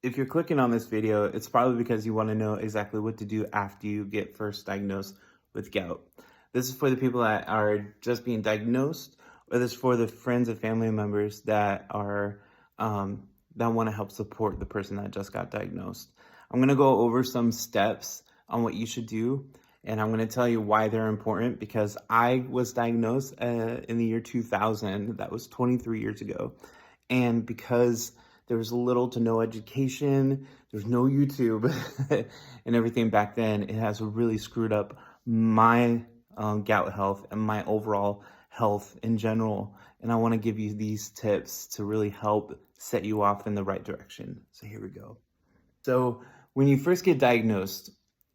If you're clicking on this video, it's probably because you want to know exactly what to do after you get first diagnosed with gout. This is for the people that are just being diagnosed, or this is for the friends and family members that are that want to help support the person that just got diagnosed. I'm going to go over some steps on what you should do, and I'm going to tell you why they're important because I was diagnosed in the year 2000. That was 23 years ago. And because there was little to no education, there's no YouTube and everything back then, it has really screwed up my gout health and my overall health in general. And I want to give you these tips to really help set you off in the right direction. So here we go. So when you first get diagnosed,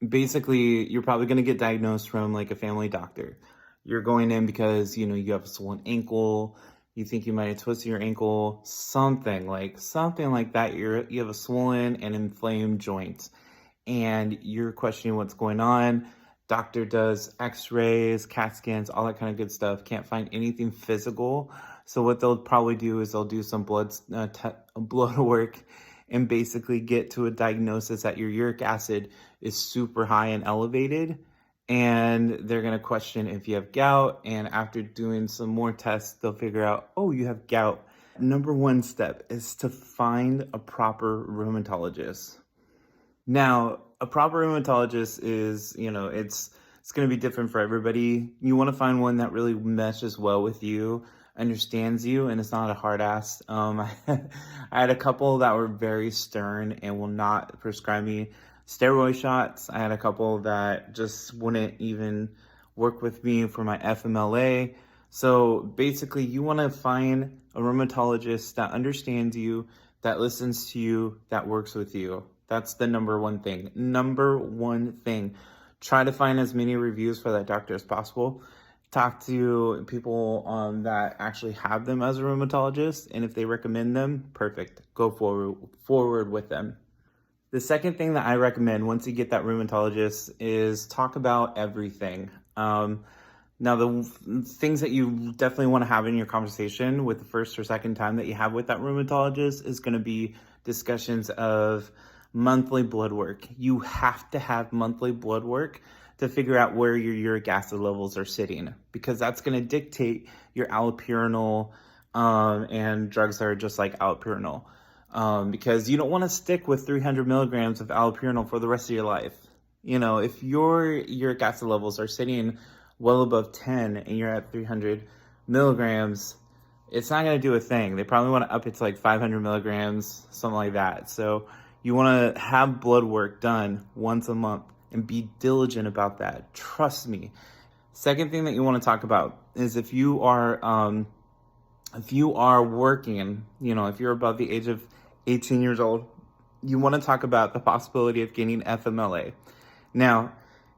basically you're probably going to get diagnosed from like a family doctor. You're going in because, you have a swollen ankle, you think you might have twisted your ankle, something like that. You have a swollen and inflamed joint and you're questioning what's going on. Doctor does x-rays, CAT scans, all that kind of good stuff. Can't find anything physical. So what they'll probably do is they'll do some blood work and basically get to a diagnosis that your uric acid is super high and elevated. And they're going to question if you have gout. And after doing some more tests, they'll figure out, oh, you have gout. Number one step is to find a proper rheumatologist. Now, a proper rheumatologist is, it's going to be different for everybody. You want to find one that really meshes well with you, understands you, and it's not a hard ass. I had a couple that were very stern and will not prescribe me steroid shots. I had a couple that just wouldn't even work with me for my FMLA. So basically, you want to find a rheumatologist that understands you, that listens to you, that works with you. That's the number one thing. Number one thing. Try to find as many reviews for that doctor as possible. Talk to people that actually have them as a rheumatologist, and if they recommend them, perfect. Go forward with them. The second thing that I recommend once you get that rheumatologist is talk about everything. Now, the things that you definitely want to have in your conversation with the first or second time that you have with that rheumatologist is going to be discussions of monthly blood work. You have to have monthly blood work to figure out where your uric acid levels are sitting, because that's going to dictate your allopurinol and drugs that are just like allopurinol. Because you don't want to stick with 300 milligrams of allopurinol for the rest of your life. If your uric acid levels are sitting well above 10 and you're at 300 milligrams, it's not going to do a thing. They probably want to up it to like 500 milligrams, something like that. So you want to have blood work done once a month and be diligent about that. Trust me. Second thing that you want to talk about is if you are working, if you're above the age of 18 years old, you want to talk about the possibility of getting FMLA. Now,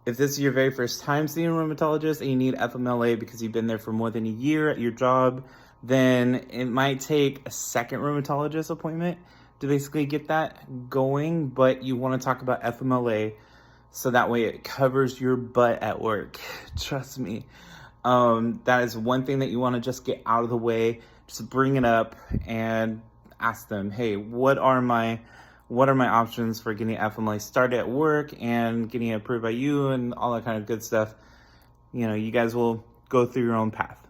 if this is your very first time seeing a rheumatologist and you need FMLA because you've been there for more than a year at your job, then it might take a second rheumatologist appointment to basically get that going. But you want to talk about FMLA so that way it covers your butt at work. Trust me. That is one thing that you want to just get out of the way. Just bring it up and ask them, hey, what are my options for getting FMLA started at work and getting it approved by you and all that kind of good stuff. You guys will go through your own path.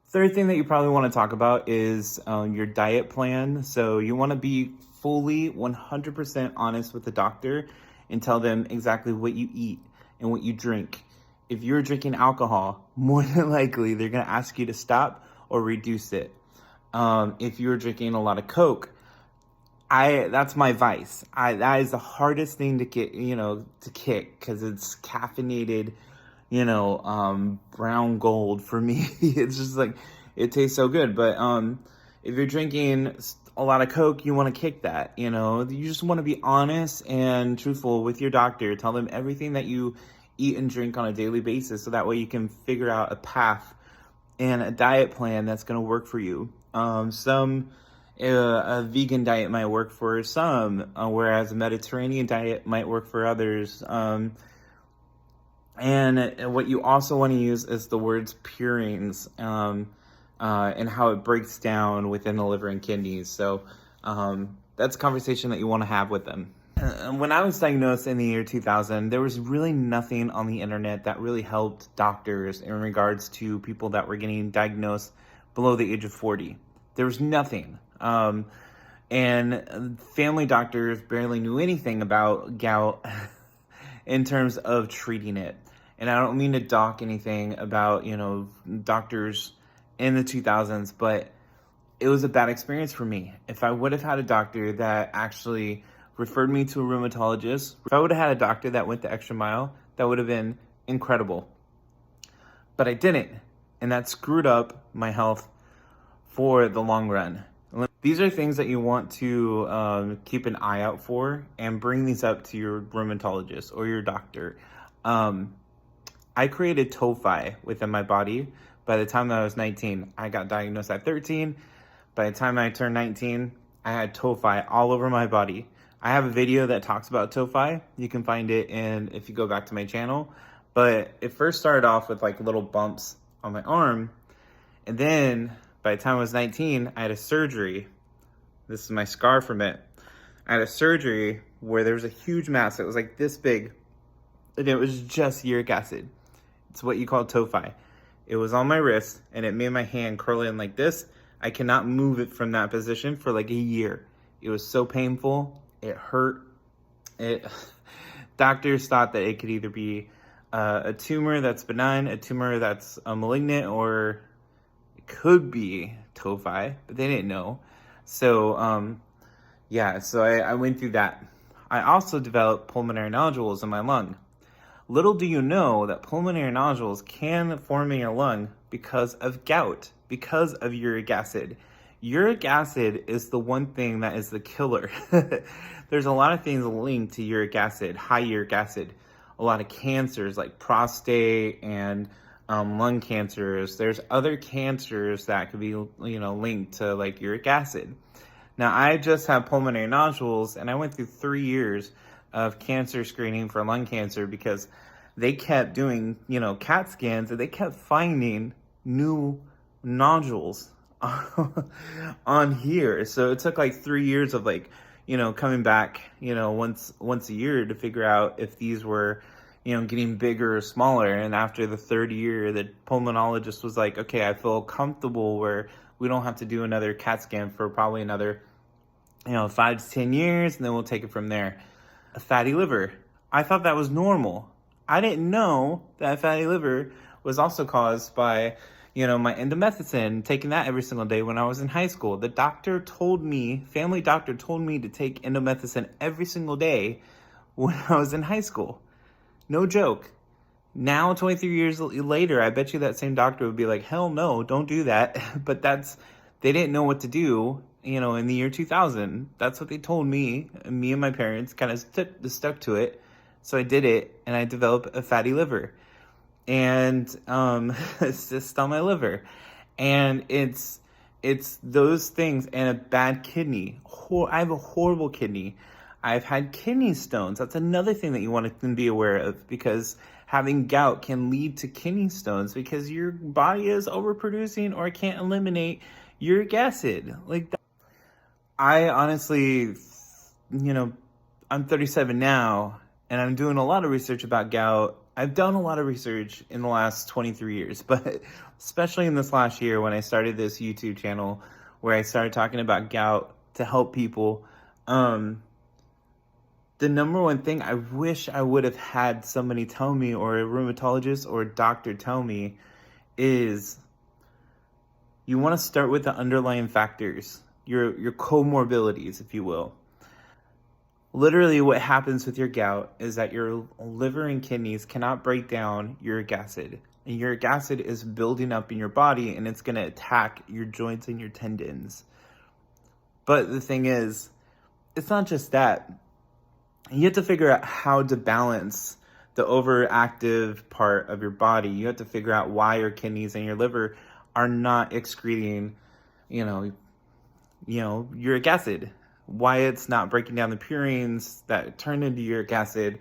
Third thing that you probably want to talk about is your diet plan. So you want to be fully 100% honest with the doctor and tell them exactly what you eat and what you drink. If you're drinking alcohol, more than likely they're going to ask you to stop or reduce it. If you're drinking a lot of Coke, that's my vice. That is the hardest thing to get, to kick, because it's caffeinated, brown gold for me. It's just like, it tastes so good. But if you're drinking a lot of Coke, you want to kick that. You just want to be honest and truthful with your doctor. Tell them everything that you eat and drink on a daily basis, so that way you can figure out a path and a diet plan that's going to work for you. A vegan diet might work for some, whereas a Mediterranean diet might work for others. And what you also want to use is the words purines, and how it breaks down within the liver and kidneys. So That's a conversation that you want to have with them. When I was diagnosed in the year 2000, there was really nothing on the internet that really helped doctors in regards to people that were getting diagnosed below the age of 40. There was nothing. And family doctors barely knew anything about gout in terms of treating it. And I don't mean to dock anything about, doctors in the 2000s, but it was a bad experience for me. If I would have had a doctor that actually referred me to a rheumatologist, if I would have had a doctor that went the extra mile, that would have been incredible. But I didn't, and that screwed up my health for the long run. These are things that you want to keep an eye out for, and bring these up to your rheumatologist or your doctor. I created tophi within my body. By the time I was 19, I got diagnosed at 13. By the time I turned 19, I had tophi all over my body. I have a video that talks about tophi. You can find it if you go back to my channel. But it first started off with like little bumps on my arm. And then by the time I was 19, I had a surgery. This is my scar from it. I had a surgery where there was a huge mass. It was like this big. And it was just uric acid. It's what you call tophi. It was on my wrist, and it made my hand curl in like this. I cannot move it from that position for like a year. It was so painful. It hurt. Doctors thought that it could either be a tumor that's benign, a tumor that's malignant, or it could be tophi, but they didn't know. So, so I went through that. I also developed pulmonary nodules in my lung. Little do you know that pulmonary nodules can form in your lung because of gout, because of uric acid. Uric acid is the one thing that is the killer. There's a lot of things linked to uric acid, high uric acid. A lot of cancers like prostate and lung cancers. There's other cancers that could be, linked to like uric acid. Now, I just have pulmonary nodules, and I went through 3 years of cancer screening for lung cancer because they kept doing, CAT scans, and they kept finding new nodules on here. So it took like 3 years of coming back, once a year to figure out if these were, getting bigger or smaller. And after the third year, the pulmonologist was like, okay, I feel comfortable where we don't have to do another CAT scan for probably another, 5 to 10 years, and then we'll take it from there. A fatty liver. I thought that was normal. I didn't know that fatty liver was also caused by, my indomethacin, taking that every single day when I was in high school. The family doctor told me to take indomethacin every single day when I was in high school. No joke. Now, 23 years later, I bet you that same doctor would be like, hell no, don't do that. But they didn't know what to do, in the year 2000. That's what they told me. Me and my parents kind of stuck to it. So I did it, and I developed a fatty liver. And it's just on my liver. And it's those things, and a bad kidney. I have a horrible kidney. I've had kidney stones. That's another thing that you want to be aware of, because having gout can lead to kidney stones because your body is overproducing or can't eliminate uric acid. Like that. I honestly, I'm 37 now, and I'm doing a lot of research about gout. I've done a lot of research in the last 23 years, but especially in this last year when I started this YouTube channel where I started talking about gout to help people. The number one thing I wish I would have had somebody tell me, or a rheumatologist or a doctor tell me, is you want to start with the underlying factors, your comorbidities, if you will. Literally what happens with your gout is that your liver and kidneys cannot break down uric acid. And uric acid is building up in your body, and it's going to attack your joints and your tendons. But the thing is, it's not just that. You have to figure out how to balance the overactive part of your body. You have to figure out why your kidneys and your liver are not excreting, uric acid. Why it's not breaking down the purines that turn into uric acid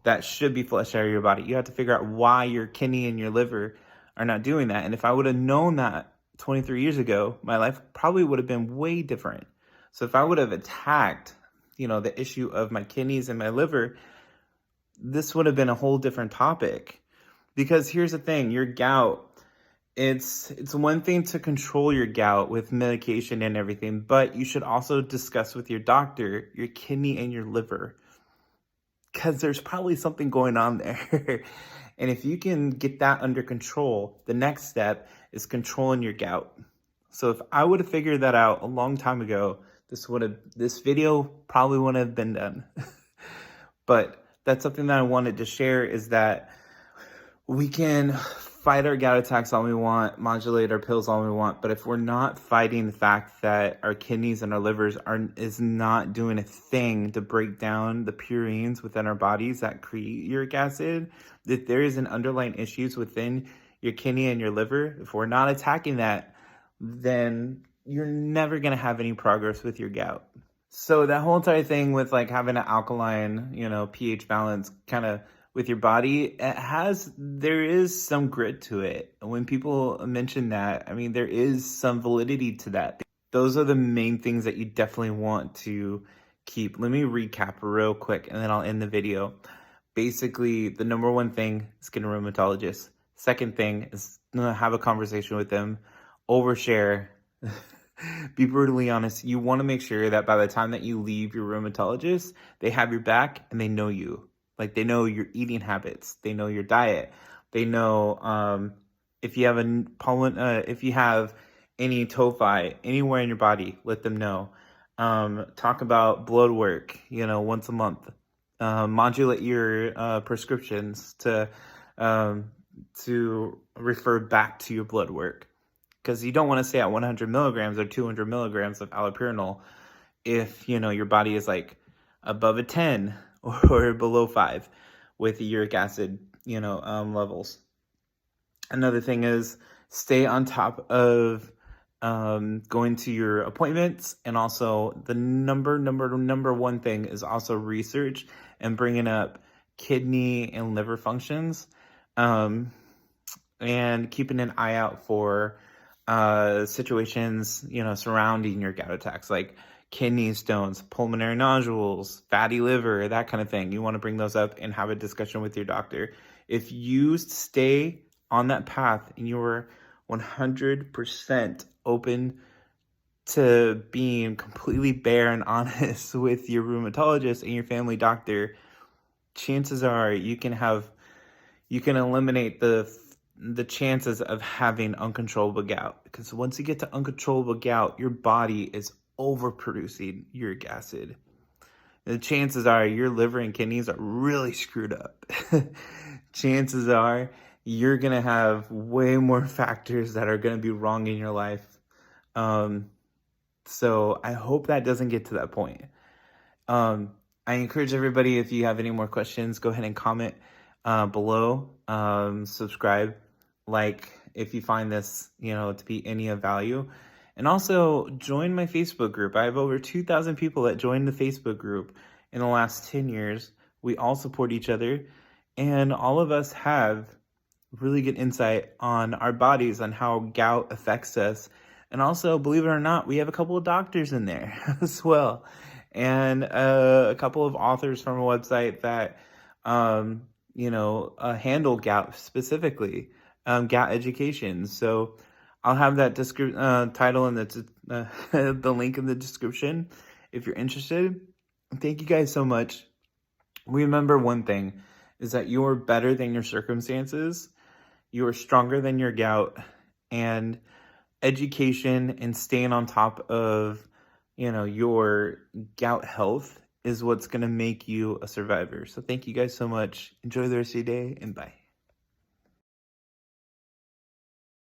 that should be flushed out of your body. You have to figure out why your kidney and your liver are not doing that. And if I would have known that 23 years ago, my life probably would have been way different. So if I would have attacked, the issue of my kidneys and my liver, this would have been a whole different topic. Because here's the thing, your gout, it's one thing to control your gout with medication and everything, but you should also discuss with your doctor your kidney and your liver, because there's probably something going on there. And if you can get that under control, the next step is controlling your gout. So if I would have figured that out a long time ago, this video probably wouldn't have been done. But that's something that I wanted to share, is that we can fight our gout attacks all we want, modulate our pills all we want, but if we're not fighting the fact that our kidneys and our livers is not doing a thing to break down the purines within our bodies that create uric acid, that there is an underlying issues within your kidney and your liver, if we're not attacking that, then you're never going to have any progress with your gout. So that whole entire thing with like having an alkaline, pH balance kind of with your body, there is some grit to it. When people mention that, I mean, there is some validity to that. Those are the main things that you definitely want to keep. Let me recap real quick and then I'll end the video. Basically, the number one thing is get a rheumatologist. Second thing is have a conversation with them, overshare. Be brutally honest. You want to make sure that by the time that you leave your rheumatologist, they have your back and they know you. Like, they know your eating habits. They know your diet. They know if you have if you have any tophi anywhere in your body, let them know. Talk about blood work, once a month. Modulate your prescriptions to refer back to your blood work. Because you don't want to stay at 100 milligrams or 200 milligrams of allopurinol if, your body is like above a 10 or below 5 with uric acid, levels. Another thing is stay on top of going to your appointments, and also the number one thing is also research and bringing up kidney and liver functions, and keeping an eye out for situations, surrounding your gout attacks, like kidney stones, pulmonary nodules, fatty liver, that kind of thing. You want to bring those up and have a discussion with your doctor. If you stay on that path and you're 100% open to being completely bare and honest with your rheumatologist and your family doctor, chances are you can eliminate the chances of having uncontrollable gout. Because once you get to uncontrollable gout, your body is overproducing uric acid. The chances are your liver and kidneys are really screwed up. Chances are you're going to have way more factors that are going to be wrong in your life. So I hope that doesn't get to that point. I encourage everybody, if you have any more questions, go ahead and comment below. Subscribe, if you find this, to be any of value. And also join my Facebook group. I have over 2,000 people that joined the Facebook group in the last 10 years. We all support each other, and all of us have really good insight on our bodies, on how gout affects us. And also, believe it or not, we have a couple of doctors in there as well, and a couple of authors from a website that handle gout specifically, gout education. So I'll have that title and the link in the description if you're interested. Thank you guys so much. Remember one thing, is that you're better than your circumstances. You are stronger than your gout, and education and staying on top of, your gout health is what's going to make you a survivor. So thank you guys so much. Enjoy the rest of your day, and bye.